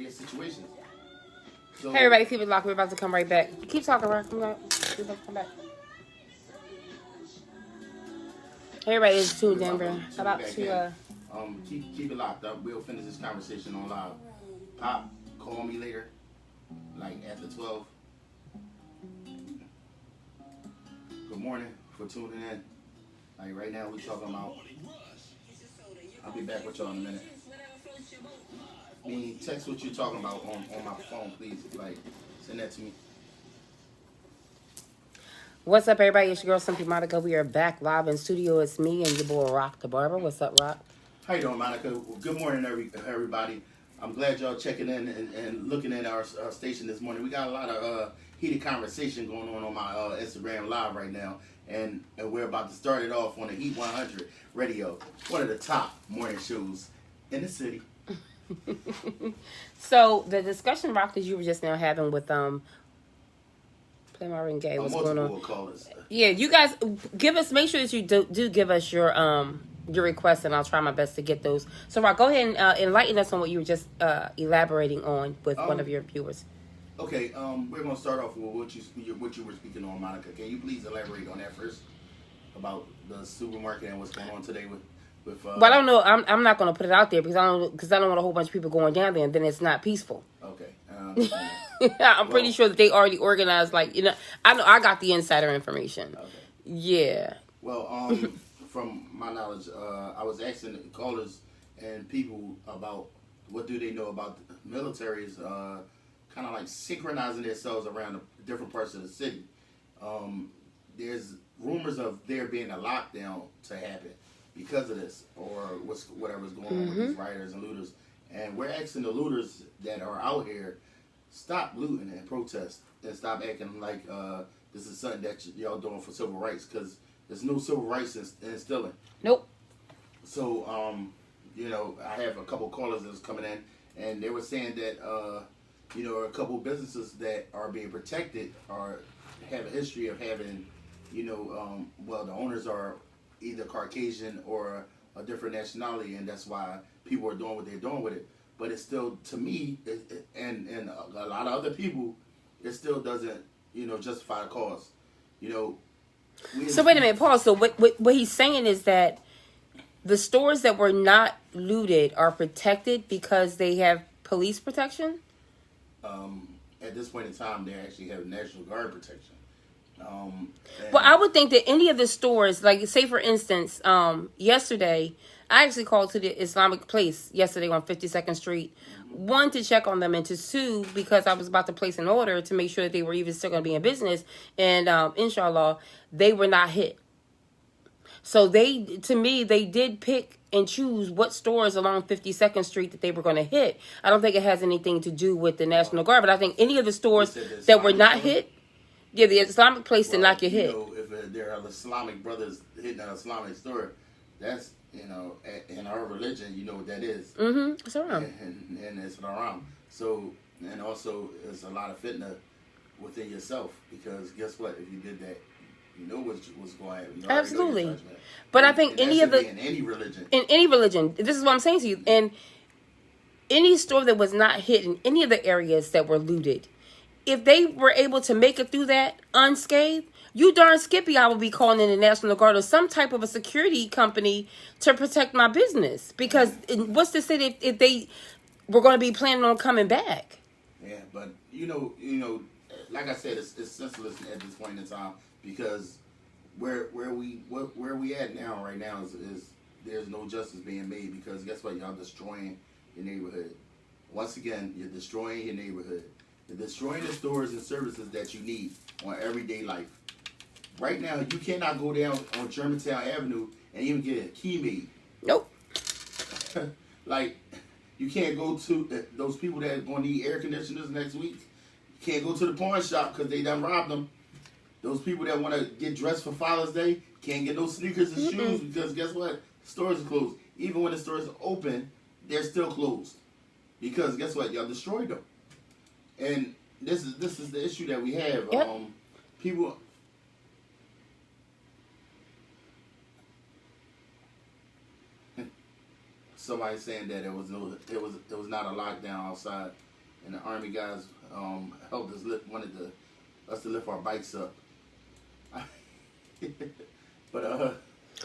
your situations. So, hey, everybody, keep it locked. We're about to come right back. Keep talking, Rock. We're about to come back. Hey, everybody, it's tuned in, bro. About to keep it locked up. We'll finish this conversation on live. Pop, call me later, like after 12. Good morning for tuning in. Like right now, we're talking about. I'll be back with y'all in a minute. Text what you're talking about on my phone, please. Like, send that to me. What's up, everybody? It's your girl, SimplyMonica. We are back live in studio. It's me and your boy, RocTheBarber. What's up, Rock? How you doing, Monica? Well, good morning, everybody. I'm glad y'all checking in and looking at our station this morning. We got a lot of heated conversation going on my Instagram Live right now. And we're about to start it off on the Heat 100 radio, one of the top morning shows in the city. So the discussion, Rock, that you were just now having with Play My Ring Gay, what's going on? Callers. Yeah, you guys make sure that you do give us your requests, and I'll try my best to get those. So, Rock, go ahead and enlighten us on what you were just elaborating on with one of your viewers. Okay, we're gonna start off with what you were speaking on, Monica. Can you please elaborate on that first about the supermarket and what's going on today with well, I don't know. I'm not going to put it out there because I don't want a whole bunch of people going down there and then it's not peaceful. Okay. I'm pretty sure that they already organized. Like, I know I got the insider information. Okay. Yeah. Well, from my knowledge, I was asking callers and people about what do they know about the militaries, kind of like synchronizing themselves around the different parts of the city. There's rumors of there being a lockdown to happen because of this, or whatever's going on with these rioters and looters. And we're asking the looters that are out here, stop looting and protest, and stop acting like this is something that y'all doing for civil rights, because there's no civil rights instilling. Nope. So, I have a couple callers that's coming in, and they were saying that, a couple businesses that are being protected have a history of having, the owners are either Caucasian or a different nationality, and that's why people are doing what they're doing with it. But it still, to me, and a lot of other people, it still doesn't, justify the cause. So wait a minute, Paul. So what he's saying is that the stores that were not looted are protected because they have police protection? At this point in time, they actually have National Guard protection. Well, I would think that any of the stores, like say for instance, yesterday, I actually called to the Islamic place yesterday on 52nd Street. One, to check on them, and two, because I was about to place an order to make sure that they were even still going to be in business. And inshallah, they were not hit. So they did pick and choose what stores along 52nd Street that they were going to hit. I don't think it has anything to do with the National Guard, but I think any of the stores that were not hit, yeah, the Islamic place did not get hit. If there are Islamic brothers hitting an Islamic store, that's, in our religion, you know what that is. Mm-hmm. It's haram. And it's haram. So, and also, there's a lot of fitna within yourself, because guess what? If you did that, you know what's going to happen. Absolutely. But I think in any religion, this is what I'm saying to you, and any store that was not hit in any of the areas that were looted, if they were able to make it through that unscathed, you darn skippy, I would be calling in the National Guard or some type of a security company to protect my business. Because what's to say if they were going to be planning on coming back? Yeah, but like I said, it's senseless at this point in time, because where we at now right now is there's no justice being made, because guess what? Y'all destroying your neighborhood. Once again, you're destroying your neighborhood. You're destroying the stores and services that you need on everyday life. Right now, you cannot go down on Germantown Avenue and even get a key made. Nope. Like, you can't go to those people that are going to need air conditioners next week. You can't go to the pawn shop because they done robbed them. Those people that want to get dressed for Father's Day can't get no sneakers and shoes, because guess what? Stores are closed. Even when the stores are open, they're still closed. Because guess what? Y'all destroyed them. And this is the issue that we have. Yep. People. Somebody saying that it was not a lockdown outside. and the Army guys helped us us to lift our bikes up. But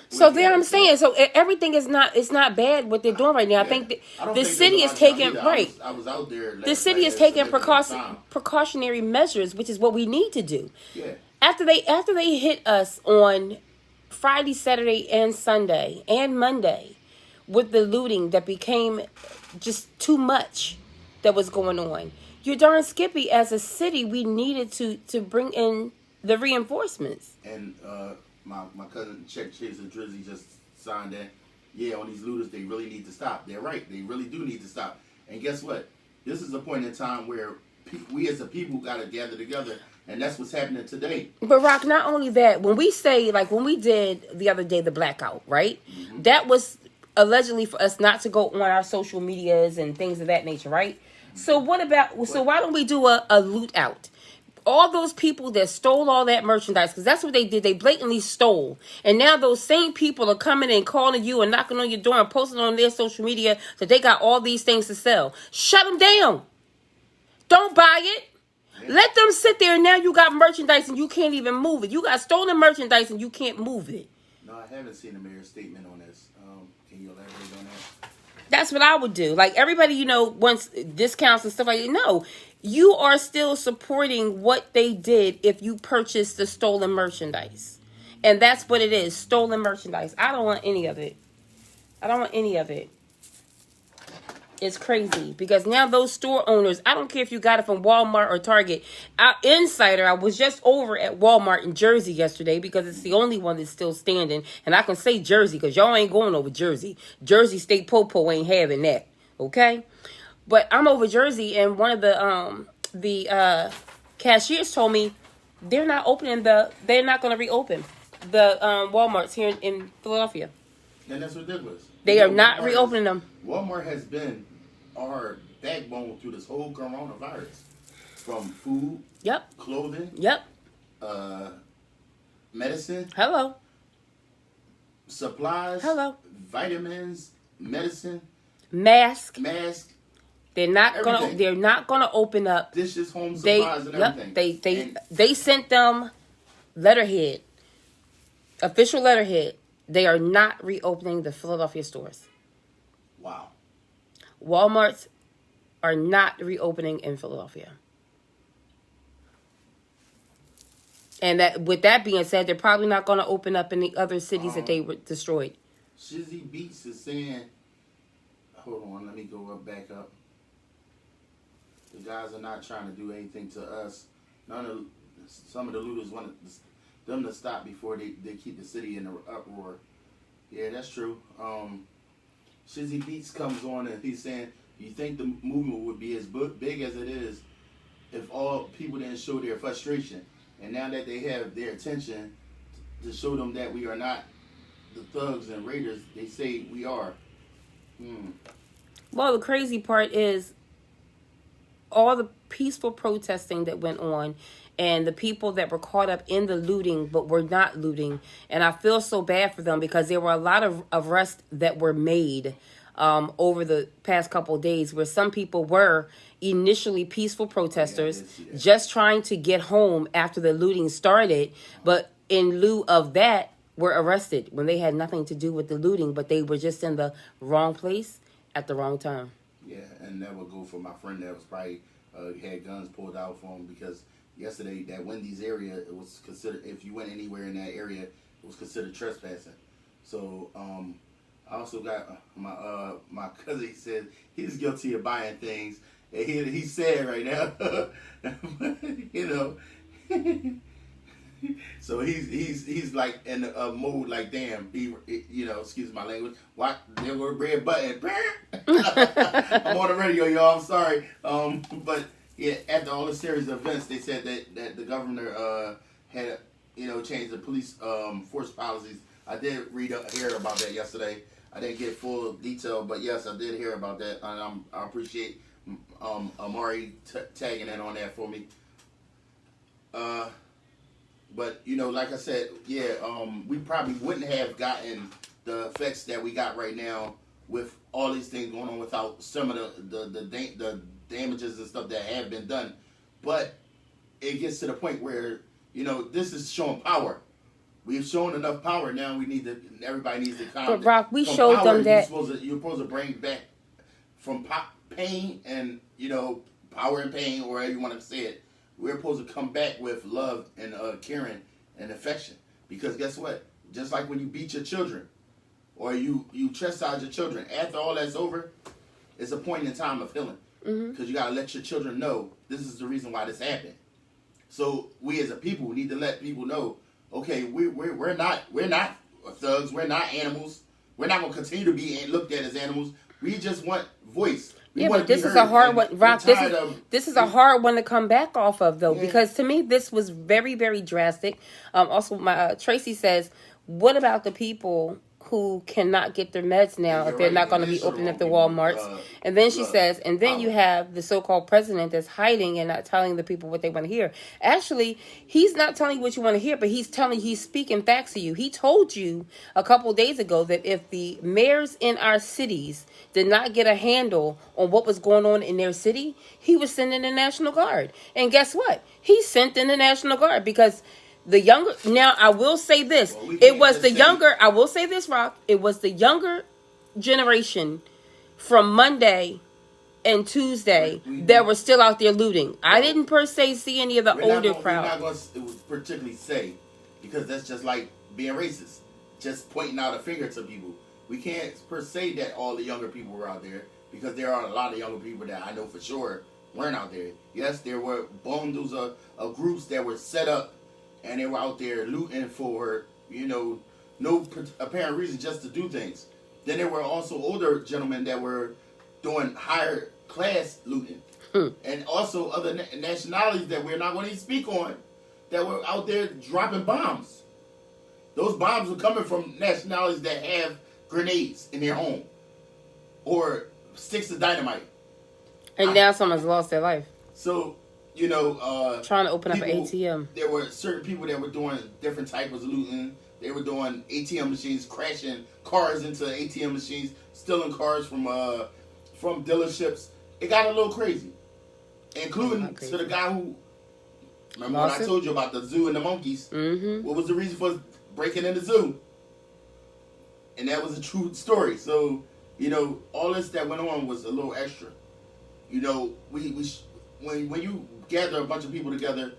so there I'm saying, so everything is not, it's not bad what they're doing right now. I think the city is taking, right. I was out there. The city is taking precautionary measures, which is what we need to do. Yeah. After they hit us on Friday, Saturday, and Sunday, and Monday, with the looting that became just too much that was going on. You're darn skippy, as a city, we needed to bring in the reinforcements. And my cousin Chaser Drizzy just signed that. Yeah, on these looters, they really need to stop. They're right. They really do need to stop. And guess what? This is a point in time where we as a people got to gather together. And that's what's happening today. But Rock, not only that, when we say, like when we did the other day, the blackout, right? Mm-hmm. That was allegedly for us not to go on our social medias and things of that nature, right? Mm-hmm. So why don't we do a loot out? All those people that stole all that merchandise, because that's what they did. They blatantly stole. And now those same people are coming and calling you and knocking on your door and posting on their social media that they got all these things to sell. Shut them down. Don't buy it. Let them sit there, and now you got merchandise and you can't even move it. You got stolen merchandise and you can't move it. No, I haven't seen the mayor's statement on this. Can you elaborate on that? That's what I would do. Like everybody, wants discounts and stuff like that. No, you are still supporting what they did if you purchased the stolen merchandise. And that's what it is, stolen merchandise. I don't want any of it. It's crazy because now those store owners, I don't care if you got it from Walmart or Target. Insider, I was just over at Walmart in Jersey yesterday because it's the only one that's still standing. And I can say Jersey because y'all ain't going over Jersey. Jersey State Popo ain't having that. Okay? But I'm over Jersey, and one of the cashiers told me they're not going to reopen the Walmarts here in Philadelphia. And that's ridiculous. They are not reopening them. Walmart has been our backbone through this whole coronavirus. From food, clothing, medicine, supplies, vitamins, medicine, mask. They're not everything. gonna open up. Dishes, home supplies, and everything. They sent them letterhead, official letterhead. They are not reopening the Philadelphia stores. Wow. Walmarts are not reopening in Philadelphia. And with that being said, they're probably not going to open up in the other cities that they were destroyed. Shizzy Beats is saying, hold on, let me go back up. The guys are not trying to do anything to us. Some of the looters want them to stop before they keep the city in an uproar. Yeah, that's true. Shizzy Beats comes on and he's saying, you think the movement would be as big as it is if all people didn't show their frustration? And now that they have their attention to show them that we are not the thugs and raiders, they say we are. Well, the crazy part is all the peaceful protesting that went on and the people that were caught up in the looting but were not looting. And I feel so bad for them because there were a lot of arrests that were made over the past couple of days where some people were initially peaceful protesters just trying to get home after the looting started. But in lieu of that, were arrested when they had nothing to do with the looting, but they were just in the wrong place at the wrong time. Yeah, and that would go for my friend that was probably had guns pulled out for him because yesterday that Wendy's area, it was considered, if you went anywhere in that area, it was considered trespassing. So I also got my cousin. He said he's guilty of buying things, and he's sad right now. So he's like in a mode like, damn, excuse my language. What? There was a red button. I'm on the radio, y'all. I'm sorry. But yeah, after all the series of events, they said that the governor had changed the police force policies. I did hear about that yesterday. I didn't get full detail, but yes, I did hear about that, and I appreciate Amari tagging in on that for me. But like I said, we probably wouldn't have gotten the effects that we got right now with all these things going on without some of the damages and stuff that have been done, but it gets to the point where this is showing power. We've shown enough power. Now everybody needs to kind of. But Rock, we showed them that you're supposed to bring back from pain and power and pain, or however you want to say it. We're supposed to come back with love and caring and affection. Because guess what? Just like when you beat your children, or you chastise your children, after all that's over, it's a point in time of healing. Because you gotta let your children know this is the reason why this happened. So we as a people need to let people know. Okay, we're not thugs. We're not animals. We're not gonna continue to be looked at as animals. We just want voice. But this is a hard one, Rock. This is a hard one to come back off of, though, because to me this was very, very drastic. Also, my Tracy says, "What about the people who cannot get their meds now if they're not going to be opening up the Walmarts?" And then she says, and then you have the so-called president that's hiding and not telling the people what they want to hear. Actually, he's not telling you what you want to hear, but he's speaking facts to you. He told you a couple of days ago that if the mayors in our cities did not get a handle on what was going on in their city, he was sending the National Guard. And guess what? He sent in the National Guard because the younger, now I will say this, I will say this, Rock, it was the younger generation from Monday and Tuesday that were still out there looting. I didn't per se see any of the older crowd. We're not going to particularly say, because that's just like being racist, just pointing out a finger to people. We can't per se that all the younger people were out there, because there are a lot of younger people that I know for sure weren't out there. Yes, there were bundles of groups that were set up, and they were out there looting for, no apparent reason, just to do things. Then there were also older gentlemen that were doing higher class looting. And also other nationalities that we're not going to speak on that were out there dropping bombs. Those bombs were coming from nationalities that have grenades in their home or sticks of dynamite. And now someone's lost their life. So, trying to open up an ATM. There were certain people that were doing different types of looting. They were doing ATM machines, crashing cars into ATM machines, stealing cars from dealerships. It got a little crazy, including to the guy who. Remember when I told you about the zoo and the monkeys? Mm-hmm. What was the reason for breaking in the zoo? And that was a true story. So all this that went on was a little extra. When you gather a bunch of people together,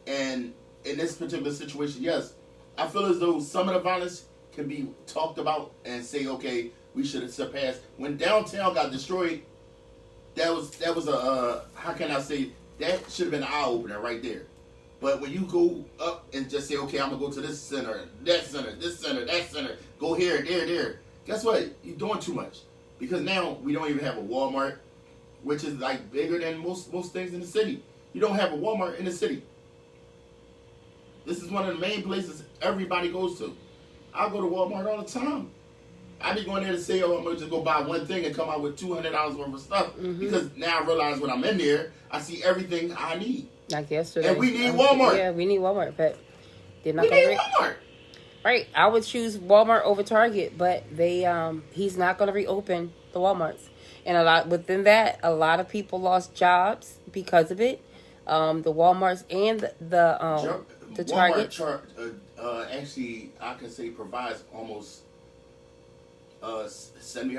and in this particular situation, yes, I feel as though some of the violence can be talked about and say, okay, we should have surpassed. When downtown got destroyed, that was a how can I say, that should have been an eye opener right there. But when you go up and just say, okay, I'm gonna go to this center, that center, this center, that center, go here, there, guess what? You're doing too much, because now we don't even have a Walmart, which is like bigger than most things in the city. You don't have a Walmart in the city. This is one of the main places everybody goes to. I go to Walmart all the time. I be going there to say, I'm going to just go buy one thing and come out with $200 worth of stuff. Mm-hmm. Because now I realize when I'm in there, I see everything I need. Like yesterday. And we need Walmart. Yeah, we need Walmart, but they're not going to... We need Walmart. Right. I would choose Walmart over Target, but he's not going to reopen the Walmarts. And a lot of people lost jobs because of it. The Walmarts and the Target. Walmart actually, I can say, provides almost 70